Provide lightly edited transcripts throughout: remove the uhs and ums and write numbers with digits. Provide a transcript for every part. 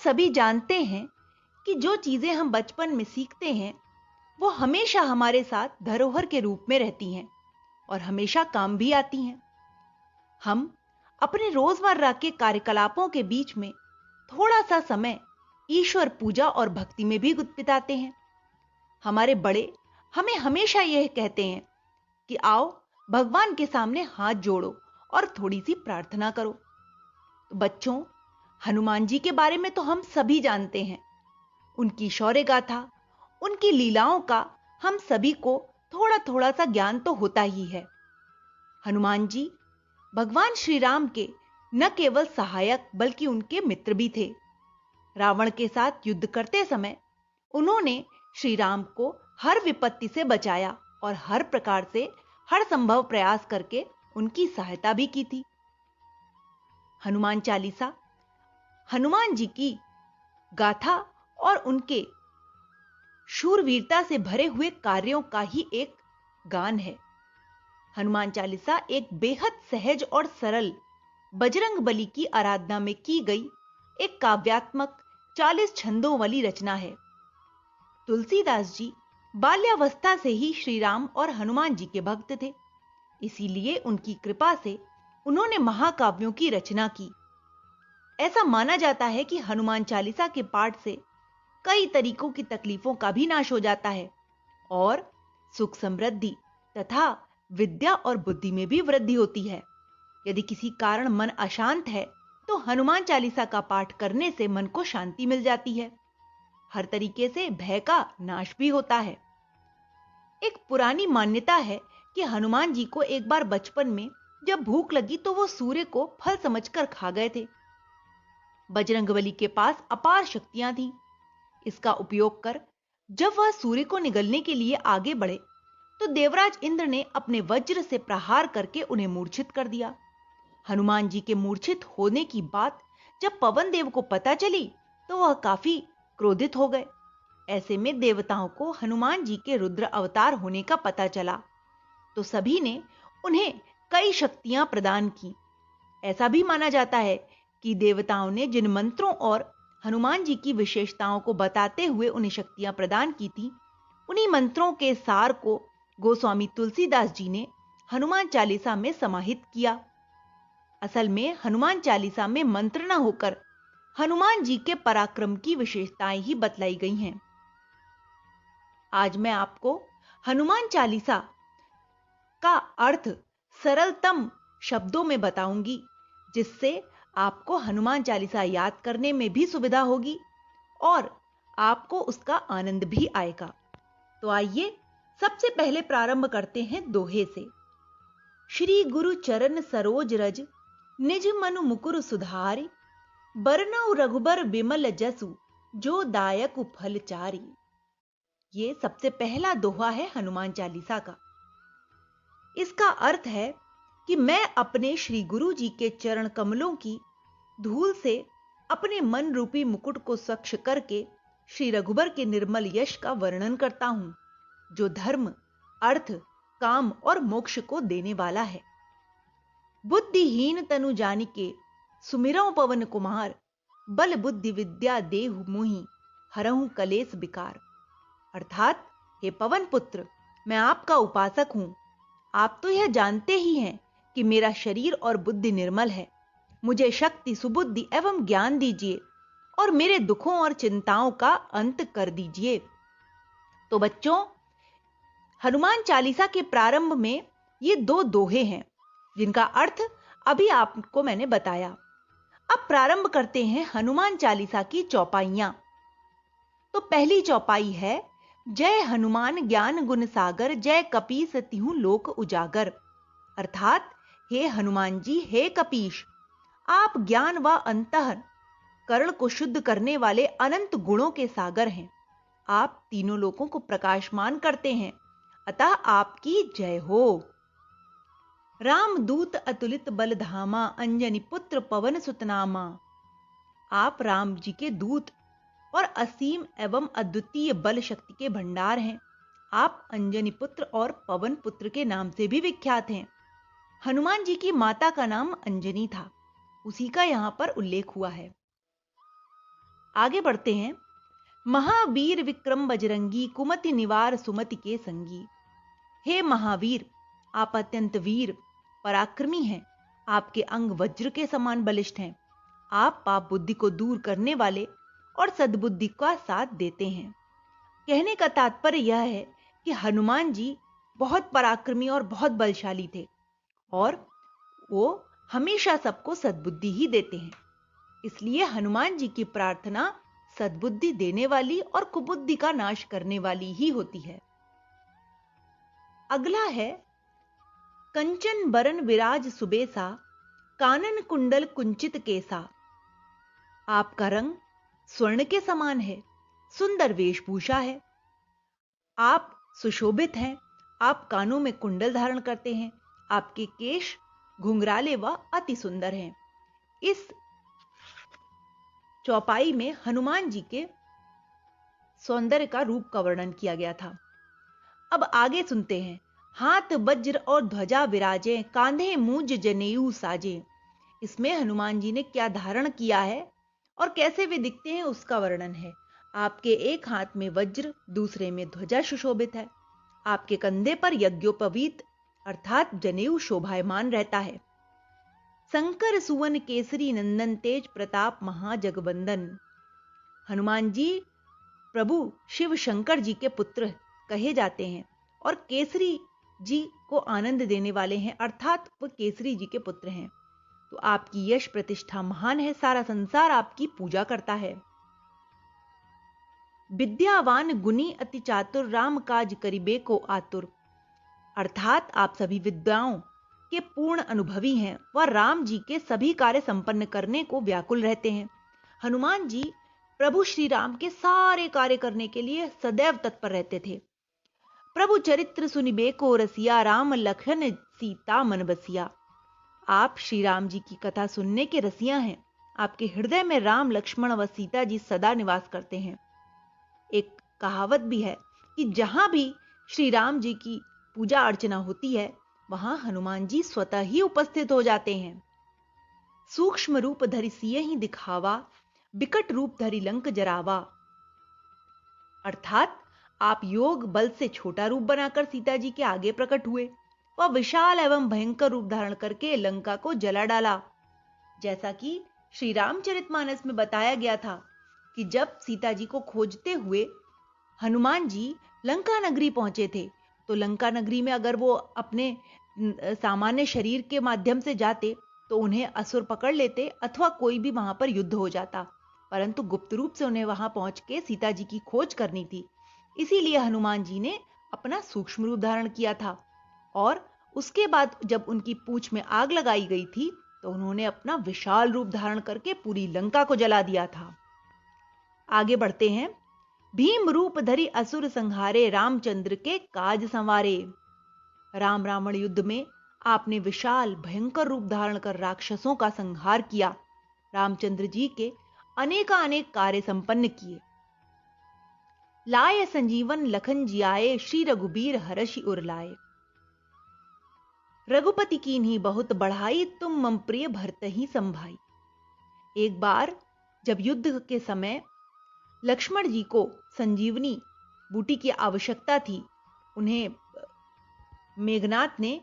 सभी जानते हैं कि जो चीजें हम बचपन में सीखते हैं वो हमेशा हमारे साथ धरोहर के रूप में रहती हैं और हमेशा काम भी आती हैं। हम अपने रोजमर्रा के कार्यकलापों के बीच में थोड़ा सा समय ईश्वर पूजा और भक्ति में भी बिताते हैं। हमारे बड़े हमें हमेशा यह कहते हैं कि आओ भगवान के सामने हाथ जोड़ो और थोड़ी सी प्रार्थना करो। तो बच्चों, हनुमान जी के बारे में तो हम सभी जानते हैं। उनकी शौर्य गाथा, उनकी लीलाओं का हम सभी को थोड़ा थोड़ा सा ज्ञान तो होता ही है। हनुमान जी भगवान श्री राम के न केवल सहायक बल्कि उनके मित्र भी थे। रावण के साथ युद्ध करते समय उन्होंने श्री राम को हर विपत्ति से बचाया और हर प्रकार से हर संभव प्रयास करके उनकी सहायता भी की थी। हनुमान चालीसा हनुमान जी की गाथा और उनके शूरवीरता से भरे हुए कार्यों का ही एक गान है। हनुमान चालीसा एक बेहद सहज और सरल बजरंगबली की आराधना में की गई एक काव्यात्मक 40 छंदों वाली रचना है। तुलसीदास जी बाल्यावस्था से ही श्री राम और हनुमान जी के भक्त थे, इसीलिए उनकी कृपा से उन्होंने महाकाव्यों की रचना की। ऐसा माना जाता है कि हनुमान चालीसा के पाठ से कई तरीकों की तकलीफों का भी नाश हो जाता है और सुख समृद्धि तथा विद्या और बुद्धि में भी वृद्धि होती है। यदि किसी कारण मन अशांत है तो हनुमान चालीसा का पाठ करने से मन को शांति मिल जाती है। हर तरीके से भय का नाश भी होता है। एक पुरानी मान्यता है कि हनुमान जी को एक बार बचपन में जब भूख लगी तो वो सूर्य को फल समझकर खा गए थे। बजरंगबली के पास अपार शक्तियां थीं। इसका उपयोग कर जब वह सूर्य को निगलने के लिए आगे बढ़े तो देवराज इंद्र ने अपने वज्र से प्रहार करके उन्हें मूर्छित कर दिया। हनुमान जी के मूर्छित होने की बात जब पवन देव को पता चली तो वह काफी क्रोधित हो गए। ऐसे में देवताओं को हनुमान जी के रुद्र अवतार होने का पता चला तो सभी ने उन्हें कई शक्तियां प्रदान की। ऐसा भी माना जाता है कि देवताओं ने जिन मंत्रों और हनुमान जी की विशेषताओं को बताते हुए उन्हें शक्तियां प्रदान की थी, उन्हीं मंत्रों के सार को गोस्वामी तुलसीदास जी ने हनुमान चालीसा में समाहित किया। असल में हनुमान चालीसा में मंत्र न होकर हनुमान जी के पराक्रम की विशेषताएं ही बतलाई गई हैं। आज मैं आपको हनुमान चालीसा का अर्थ सरलतम शब्दों में बताऊंगी, जिससे आपको हनुमान चालीसा याद करने में भी सुविधा होगी और आपको उसका आनंद भी आएगा। तो आइए सबसे पहले प्रारंभ करते हैं दोहे से। श्री गुरु चरण सरोज रज निज मनु मुकुर सुधारि बरनउ रघुबर बिमल जसु जो दायक फल चारि। ये सबसे पहला दोहा है हनुमान चालीसा का। इसका अर्थ है कि मैं अपने श्री गुरु जी के चरण कमलों की धूल से अपने मन रूपी मुकुट को स्वच्छ करके श्री रघुबर के निर्मल यश का वर्णन करता हूं, जो धर्म, अर्थ, काम और मोक्ष को देने वाला है। बुद्धिहीन तनु जानिके सुमिरौ पवन कुमार बल बुद्धि विद्या देहु मोहि हरहु कलेस विकार। अर्थात हे पवन पुत्र, मैं आपका उपासक हूं। आप तो यह जानते ही हैं कि मेरा शरीर और बुद्धि निर्मल है। मुझे शक्ति, सुबुद्धि एवं ज्ञान दीजिए और मेरे दुखों और चिंताओं का अंत कर दीजिए। तो बच्चों, हनुमान चालीसा के प्रारंभ में ये दो दोहे हैं जिनका अर्थ अभी आपको मैंने बताया। अब प्रारंभ करते हैं हनुमान चालीसा की चौपाइयां। तो पहली चौपाई है, जय हनुमान ज्ञान गुण सागर जय कपीस तिहु लोक उजागर। अर्थात हे हनुमान जी, हे कपीश, आप ज्ञान व अंतः करण को शुद्ध करने वाले अनंत गुणों के सागर हैं। आप तीनों लोकों को प्रकाशमान करते हैं, अतः आपकी जय हो। रामदूत अतुलित बल धामा अंजनी पुत्र पवन सुतनामा। आप राम जी के दूत और असीम एवं अद्वितीय बल शक्ति के भंडार हैं। आप अंजनी पुत्र और पवन पुत्र के नाम से भी विख्यात हैं। हनुमान जी की माता का नाम अंजनी था, उसी का यहां पर उल्लेख हुआ है। आगे बढ़ते हैं। महावीर विक्रम बजरंगी, कुमति निवार सुमति के संगी। हे महावीर, आप अत्यंत वीर पराक्रमी हैं। आपके अंग वज्र के समान बलिष्ठ हैं। आप पाप बुद्धि को दूर करने वाले और सद्बुद्धि का साथ देते हैं। कहने का तात्पर्य यह है कि हनुमान जी बहुत पराक्रमी और बहुत बलशाली थे और वो हमेशा सबको सद्बुद्धि ही देते हैं। इसलिए हनुमान जी की प्रार्थना सद्बुद्धि देने वाली और कुबुद्धि का नाश करने वाली ही होती है। अगला है, कंचन बरन विराज सुबेसा, कानन कुंडल कुंचित केसा। आपका रंग स्वर्ण के समान है, सुंदर वेशभूषा है, आप सुशोभित हैं, आप कानों में कुंडल धारण करते हैं, आपके केश घुंघराले व अति सुंदर हैं। इस चौपाई में हनुमान जी के सौंदर्य का रूप का वर्णन किया गया था। अब आगे सुनते हैं। हाथ वज्र और ध्वजा विराजे, कांधे मूंज जनेऊ साजे। इसमें हनुमान जी ने क्या धारण किया है और कैसे वे दिखते हैं उसका वर्णन है। आपके एक हाथ में वज्र, दूसरे में ध्वजा सुशोभित है। आपके कंधे पर यज्ञोपवीत अर्थात जनेऊ शोभायमान रहता है। शंकर सुवन केसरी नंदन, तेज प्रताप महाजगवंदन। हनुमान जी प्रभु शिव शंकर जी के पुत्र कहे जाते हैं और केसरी जी को आनंद देने वाले हैं, अर्थात वह केसरी जी के पुत्र हैं। तो आपकी यश प्रतिष्ठा महान है, सारा संसार आपकी पूजा करता है। विद्यावान गुणी अति चातुर, राम काज करिबे को आतुर। अर्थात आप सभी विद्याओं के पूर्ण अनुभवी हैं, वह राम जी के सभी कार्य संपन्न करने को व्याकुल रहते हैं। हनुमान जी प्रभु श्री राम के सारे कार्य करने के लिए सदैव तत्पर रहते थे। प्रभु चरित्र सुनिबे को रसिया, राम लखन सीता मन बसिया। आप श्री राम जी की कथा सुनने के रसिया हैं। आपके हृदय में राम, लक्ष्मण व सीता जी सदा निवास करते हैं। एक कहावत भी है कि जहां भी श्री राम जी की पूजा अर्चना होती है, वहां हनुमान जी स्वतः ही उपस्थित हो जाते हैं। सूक्ष्म रूप धरि सियहि दिखावा, विकट रूप धरि लंक जरावा। अर्थात आप योग बल से छोटा रूप बनाकर सीता जी के आगे प्रकट हुए, वह विशाल एवं भयंकर रूप धारण करके लंका को जला डाला। जैसा कि श्री रामचरितमानस में बताया गया था कि जब सीता जी को खोजते हुए हनुमान जी लंका नगरी पहुंचे थे, तो लंका नगरी में अगर वो अपने सामान्य शरीर के माध्यम से जाते तो उन्हें असुर पकड़ लेते अथवा कोई भी वहां पर युद्ध हो जाता, परंतु गुप्त रूप से उन्हें वहां पहुंच के सीता जी की खोज करनी थी। इसीलिए हनुमान जी ने अपना सूक्ष्म रूप धारण किया था और उसके बाद जब उनकी पूंछ में आग लगाई गई थी तो उन्होंने अपना विशाल रूप धारण करके पूरी लंका को जला दिया था। आगे बढ़ते हैं। भीम रूप धरि असुर संहारे, रामचंद्र के काज संवारे। राम रावण युद्ध में आपने विशाल भयंकर रूप धारण कर राक्षसों का संहार किया। रामचंद्र जी के अनेकानेक कार्य संपन्न किए। लाए संजीवन लखन जियाए, श्री रघुबीर हरषि उर लाए। रघुपति कीन्ही बहुत बढ़ाई, तुम मम प्रिय भरत ही संभाई। एक बार जब युद्ध के समय लक्ष्मण जी को संजीवनी बूटी की आवश्यकता थी, उन्हें मेघनाथ ने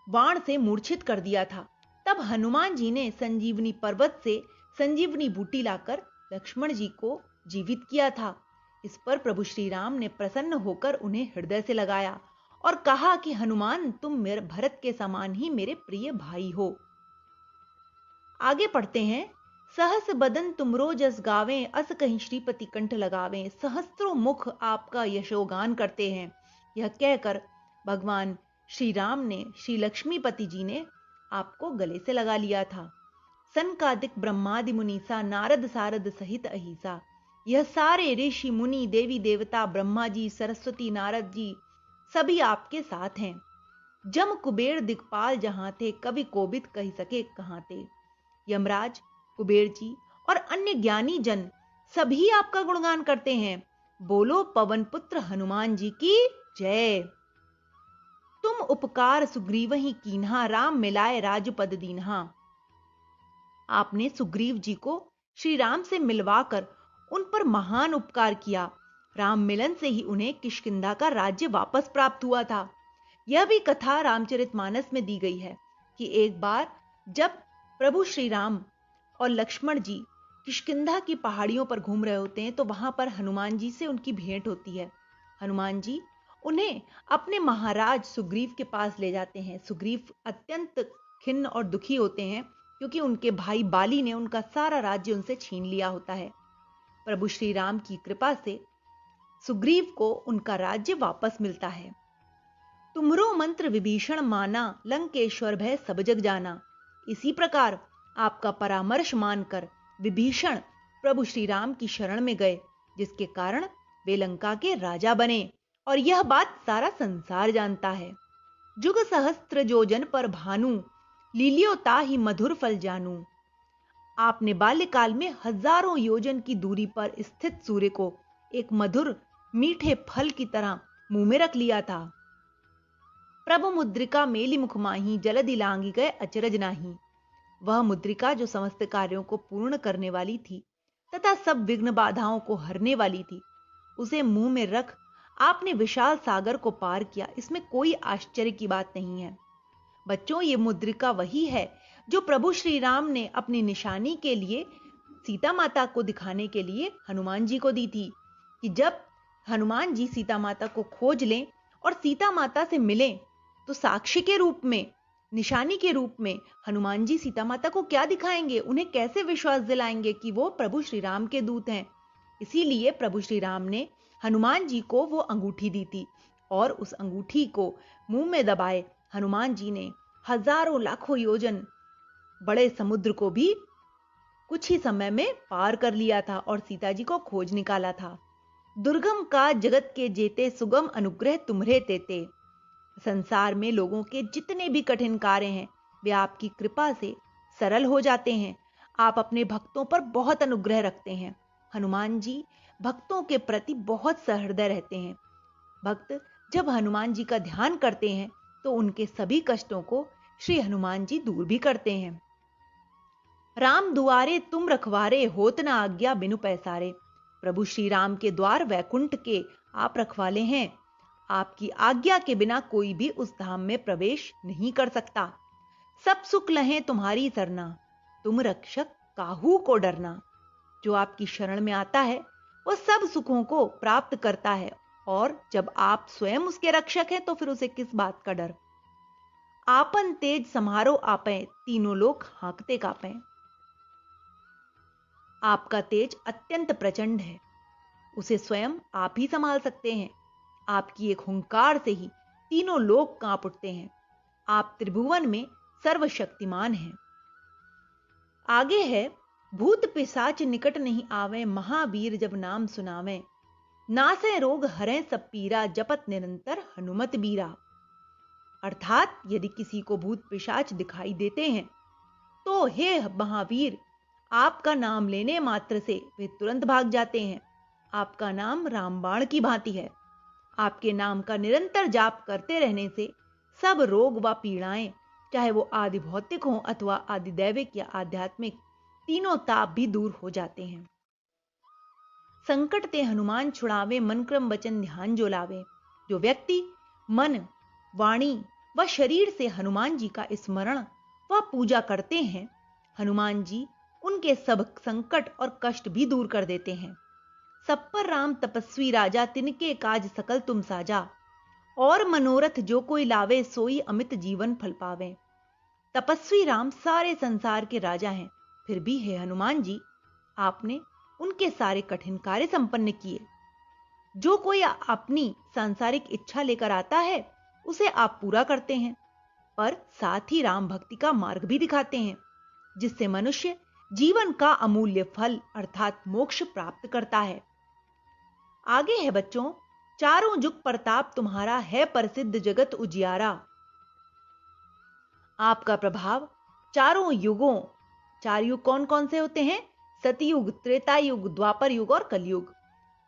बाण से मूर्छित कर दिया था। तब हनुमान जी ने संजीवनी पर्वत से संजीवनी बूटी लाकर लक्ष्मण जी को जीवित किया था। इस पर प्रभु श्री राम ने प्रसन्न होकर उन्हें हृदय से लगाया और कहा कि हनुमान, तुम मेरे भरत के समान ही मेरे प्रिय भाई हो। आगे पढ़ते हैं। सहस बदन तुमरो जस गावें, अस कहीं श्रीपति कंठ लगावें। सहस्त्रों मुख आपका यशोगान करते हैं। यह कहकर भगवान श्री राम ने, श्री लक्ष्मीपति जी ने आपको गले से लगा लिया था। सनकादिक ब्रह्मादि मुनीसा, नारद सारद सहित अहिसा। यह सारे ऋषि मुनि, देवी देवता, ब्रह्मा जी, सरस्वती, नारद जी सभी आपके साथ हैं। जम कुबेर दिक्पाल जहां थे, कवि कोबिद कह सके कहां थे। यमराज, कुबेर जी और अन्य ज्ञानी जन सभी आपका गुणगान करते हैं। बोलो पवन पुत्र हनुमान जी की जय। तुम उपकार सुग्रीवहि कीन्हा, राम मिलाए राजपद दीन्हा। आपने सुग्रीव जी को श्री राम से मिलवाकर उन पर महान उपकार किया। राम मिलन से ही उन्हें किष्किंधा का राज्य वापस प्राप्त हुआ था। यह भी कथा रामचरितमानस में दी गई है कि एक बार जब प्रभु श्री राम और लक्ष्मण जी किष्किंधा की पहाड़ियों पर घूम रहे होते हैं तो वहां पर हनुमान जी से उनकी भेंट होती है। हनुमान जी उन्हें अपने महाराज सुग्रीव के पास ले जाते हैं। सुग्रीव अत्यंत खिन्न और दुखी होते हैं क्योंकि उनके भाई बाली ने उनका सारा राज्य उनसे छीन लिया होता है। प्रभु श्री राम की कृपा से सुग्रीव को उनका राज्य वापस मिलता है। तुमरो मंत्र विभीषण माना, लंकेश्वर भय सब जग जाना। इसी प्रकार आपका परामर्श मानकर विभीषण प्रभु श्री राम की शरण में गए, जिसके कारण वे लंका के राजा बने और यह बात सारा संसार जानता है। जुग सहस्त्र योजन पर भानु, लीलियो ताहि मधुर फल जानू। आपने बाल्यकाल में हजारों योजन की दूरी पर स्थित सूर्य को एक मधुर मीठे फल की तरह मुंह में रख लिया था। प्रभु मुद्रिका मेली मुख माही, जलधि लांगी गए अचरज नाही। वह मुद्रिका जो समस्त कार्यों को पूर्ण करने वाली थी तथा सब विघ्न बाधाओं को हरने वाली थी, उसे मुंह में रख आपने विशाल सागर को पार किया। इसमें कोई आश्चर्य की बात नहीं है। बच्चों, ये मुद्रिका वही है जो प्रभु श्री राम ने अपनी निशानी के लिए सीता माता को दिखाने के लिए हनुमान जी को दी थी कि जब हनुमान जी सीता माता को खोज लें और सीता माता से मिलें तो साक्षी के रूप में, निशानी के रूप में हनुमान जी सीता माता को क्या दिखाएंगे, उन्हें कैसे विश्वास दिलाएंगे कि वो प्रभु श्री राम के दूत हैं। इसीलिए प्रभु श्री राम ने हनुमान जी को वो अंगूठी दी थी और उस अंगूठी को मुंह में दबाए हनुमान जी ने हजारों लाखों योजन बड़े समुद्र को भी कुछ ही समय में पार कर लिया था और सीता जी को खोज निकाला था। दुर्गम का जगत के जेते, सुगम अनुग्रह तुम्हरे तेते। संसार में लोगों के जितने भी कठिन कार्य हैं वे आपकी कृपा से सरल हो जाते हैं। आप अपने भक्तों पर बहुत अनुग्रह रखते हैं। हनुमान जी भक्तों के प्रति बहुत सहृदय रहते हैं। भक्त जब हनुमान जी का ध्यान करते हैं तो उनके सभी कष्टों को श्री हनुमान जी दूर भी करते हैं। राम दुआरे तुम रखवारे, होत न आज्ञा बिनु पैसारे। प्रभु श्री राम के द्वार वैकुंठ के आप रखवाले हैं। आपकी आज्ञा के बिना कोई भी उस धाम में प्रवेश नहीं कर सकता। सब सुख लहें तुम्हारी सरना, तुम रक्षक काहू को डरना। जो आपकी शरण में आता है वह सब सुखों को प्राप्त करता है और जब आप स्वयं उसके रक्षक हैं तो फिर उसे किस बात का डर। आपन तेज समारो आपे, तीनों लोग हाँकते कांपे। आपका तेज अत्यंत प्रचंड है, उसे स्वयं आप ही संभाल सकते हैं। आपकी एक हुंकार से ही तीनों लोग कांप उठते हैं। आप त्रिभुवन में सर्वशक्तिमान हैं। आगे है, भूत पिशाच निकट नहीं आवे, महावीर जब नाम सुनावे। नासै रोग हरें सब पीरा, जपत निरंतर हनुमत बीरा। अर्थात यदि किसी को भूत पिशाच दिखाई देते हैं तो हे महावीर, आपका नाम लेने मात्र से वे तुरंत भाग जाते हैं। आपका नाम रामबाण की भांति है। आपके नाम का निरंतर जाप करते रहने से सब रोग व पीड़ाएं, चाहे वो आदि भौतिक हो अथवा आदि दैविक या आध्यात्मिक, तीनों ताप भी दूर हो जाते हैं। संकट ते हनुमान छुड़ावे, मन क्रम वचन ध्यान जो लावे। जो व्यक्ति मन, वाणी व शरीर से हनुमान जी का स्मरण व पूजा करते हैं, हनुमान जी उनके सब संकट और कष्ट भी दूर कर देते हैं। सब पर राम तपस्वी राजा, तिनके काज सकल तुम साजा। और मनोरथ जो कोई लावे, सोई अमित जीवन फल पावे। तपस्वी राम सारे संसार के राजा हैं, फिर भी हे हनुमान जी, आपने उनके सारे कठिन कार्य संपन्न किए। जो कोई अपनी सांसारिक इच्छा लेकर आता है उसे आप पूरा करते हैं, पर साथ ही राम भक्ति का मार्ग भी दिखाते हैं, जिससे मनुष्य जीवन का अमूल्य फल अर्थात मोक्ष प्राप्त करता है। आगे है बच्चों, चारों जुग प्रताप तुम्हारा, है प्रसिद्ध जगत उजियारा। आपका प्रभाव चारों युगों, चार युग कौन कौन से होते हैं? सतयुग, त्रेता युग, द्वापर युग और कलयुग,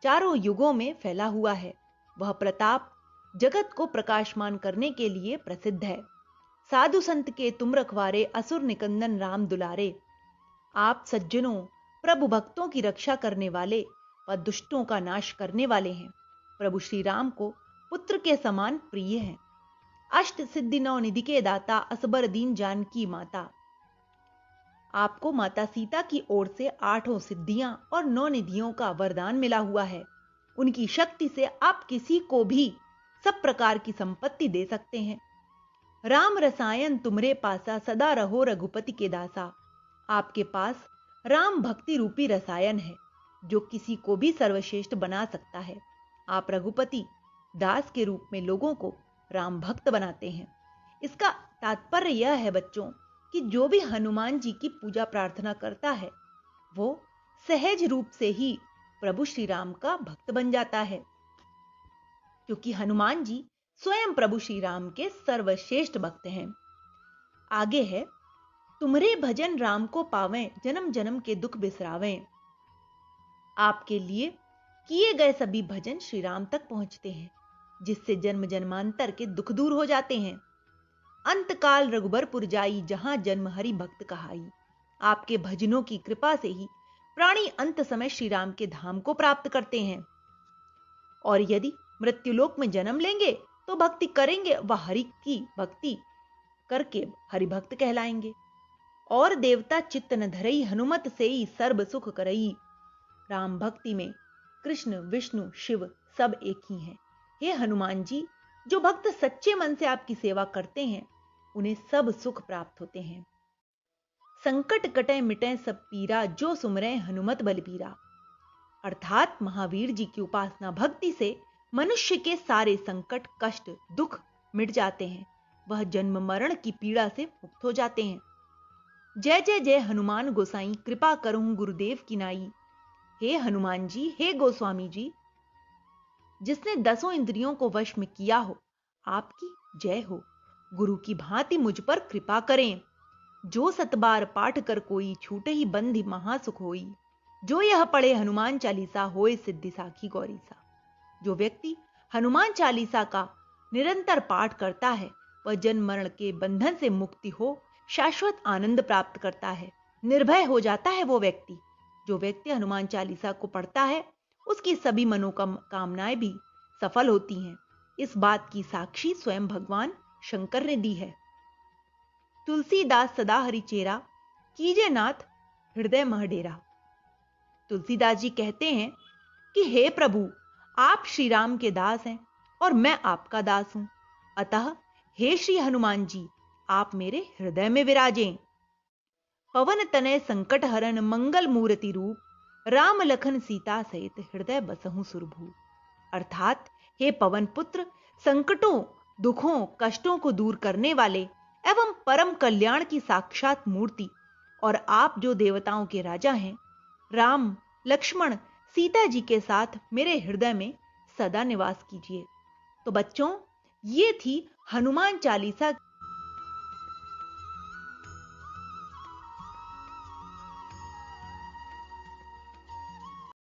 चारों युगों में फैला हुआ है। वह प्रताप जगत को प्रकाशमान करने के लिए प्रसिद्ध है। साधु संत के तुम रखवारे, असुर निकंदन राम दुलारे। आप सज्जनों, प्रभु भक्तों की रक्षा करने वाले व दुष्टों का नाश करने वाले हैं। प्रभु श्री राम को पुत्र के समान प्रिय हैं। अष्ट सिद्धि नौ निधि के दाता असबर दीन जानकी माता। आपको माता सीता की ओर से 8 सिद्धियां और 9 निधियों का वरदान मिला हुआ है। उनकी शक्ति से आप किसी को भी सब प्रकार की संपत्ति दे सकते हैं। राम रसायन तुमरे पासा, सदा रहो रघुपति के दासा। आपके पास राम भक्ति रूपी रसायन है जो किसी को भी सर्वश्रेष्ठ बना सकता है। आप रघुपति दास के रूप में लोगों को राम भक्त बनाते हैं। इसका तात्पर्य यह है बच्चों कि जो भी हनुमान जी की पूजा प्रार्थना करता है वो सहज रूप से ही प्रभु श्री राम का भक्त बन जाता है, क्योंकि हनुमान जी स्वयं प्रभु श्री राम के सर्वश्रेष्ठ भक्त हैं। आगे है, तुम्हारे भजन राम को पावें, जन्म जन्म के दुख बिसरावें। आपके लिए किए गए सभी भजन श्री राम तक पहुंचते हैं, जिससे जन्म जन्मांतर के दुख दूर हो जाते हैं। अंतकाल रघुबरपुर जाई, जहां जन्म हरि भक्त कहाई। आपके भजनों की कृपा से ही प्राणी अंत समय श्री राम के धाम को प्राप्त करते हैं, और यदि मृत्युलोक में जन्म लेंगे तो भक्ति करेंगे, वह हरि की भक्ति करके हरि भक्त कहलाएंगे। और देवता चित्त न धरई, हनुमत से ही सर्व सुख करई। राम भक्ति में कृष्ण विष्णु शिव सब एक ही हैं। हे हनुमान जी, जो भक्त सच्चे मन से आपकी सेवा करते हैं उन्हें सब सुख प्राप्त होते हैं। संकट कटे मिटे सब पीरा, जो सुमरे हनुमत बलबीरा। अर्थात महावीर जी की उपासना भक्ति से मनुष्य के सारे संकट कष्ट दुख मिट जाते हैं। वह जन्म मरण की पीड़ा से मुक्त हो जाते हैं। जय जय जय हनुमान गोसाई, कृपा करूं गुरुदेव की नाई। हे हनुमान जी, हे गोस्वामी जी, जिसने 10 इंद्रियों को वश में किया हो, आपकी जय हो। गुरु की भांति मुझ पर कृपा करें। जो 7 बार पाठ कर कोई, छूटे ही बंधि महासुख होई। जो यह पढ़े हनुमान चालीसा, होए सिद्धि साखी गौरी सा। जो व्यक्ति हनुमान चालीसा का निरंतर पाठ करता है वह जन्म मरण के बंधन से मुक्ति हो शाश्वत आनंद प्राप्त करता है, निर्भय हो जाता है वो व्यक्ति। जो व्यक्ति हनुमान चालीसा को पढ़ता है उसकी सभी मनोकामनाएं भी सफल होती हैं। इस बात की साक्षी स्वयं भगवान शंकर ने दी है। तुलसीदास सदा हरि चेरा, कीजे नाथ हृदय मह डेरा। तुलसीदास जी कहते हैं कि हे प्रभु, आप श्री राम के दास हैं और मैं आपका दास हूं, अतः हे श्री हनुमान जी, आप मेरे हृदय में विराजें। पवन तनय संकट हरन, मंगल मूर्ति रूप। राम लखन सीता सहित हृदय बसहु सुरभूप। अर्थात हे पवन पुत्र, संकटों दुखों कष्टों को दूर करने वाले एवं परम कल्याण की साक्षात मूर्ति, और आप जो देवताओं के राजा हैं, राम लक्ष्मण सीता जी के साथ मेरे हृदय में सदा निवास कीजिए। तो बच्चों, ये थी हनुमान चालीसा